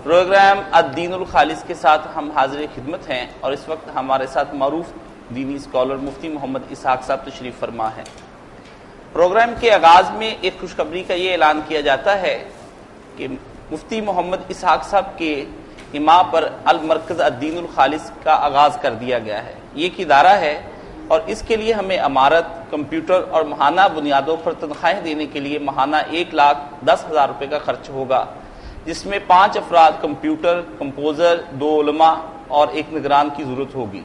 Programme الدین الخالص کے ساتھ ہم حاضر خدمت ہیں اور اس وقت ہمارے ساتھ معروف دینی اسکالر مفتی محمد اسحاق صاحب تشریف فرما ہے۔ پروگرام کے آغاز میں ایک خوشخبری کا یہ اعلان کیا جاتا ہے کہ مفتی محمد اسحاق صاحب کے ایما پر المرکز الدین الخالص کا آغاز کر دیا گیا ہے۔ یہ ایک ادارہ ہے اور اس کے لیے ہمیں عمارت، کمپیوٹر اور ماہانہ بنیادوں پر تنخواہیں دینے کے لیے ماہانہ 1,10,000 روپے کا خرچ ہوگا، جس میں 5 افراد کمپیوٹر، کمپوزر، 2 علماء اور 1 نگران کی ضرورت ہوگی۔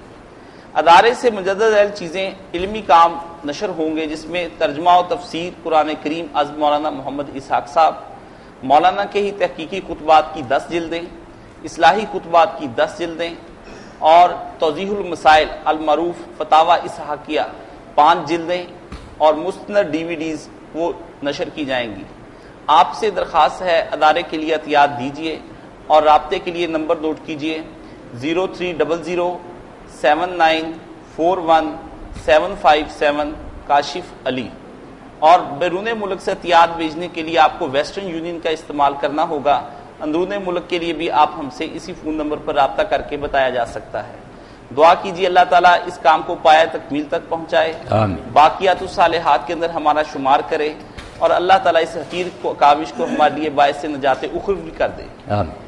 ادارے سے مجدد ذیل چیزیں علمی کام نشر ہوں گے، جس میں ترجمہ و تفسیر قرآن کریم از مولانا محمد اسحاق صاحب، مولانا کے ہی تحقیقی خطبات کی 10 جلدیں، اصلاحی خطبات کی 10 جلدیں اور توضیح المسائل المعروف فتاوی اسحاقیہ 5 جلدیں اور مستند DVDs وہ نشر کی جائیں گی۔ آپ سے درخواست ہے ادارے کے لیے عطیات دیجیے اور رابطے کے لیے نمبر نوٹ کیجیے 0300794175 کاشف علی، اور بیرون ملک سے عطیات بھیجنے کے لیے آپ کو ویسٹرن یونین کا استعمال کرنا ہوگا۔ اندرون ملک کے لیے بھی آپ ہم سے اسی فون نمبر پر رابطہ کر کے بتایا جا سکتا ہے۔ دعا کیجیے اللہ تعالیٰ اس کام کو پایہ تکمیل تک پہنچائے، آمین۔ باقیات الصالحات کے اندر ہمارا شمار کرے اور اللہ تعالیٰ اس حقیر کاوش کو ہمارے لیے باعث نجات اخروی کر دے۔ آمین۔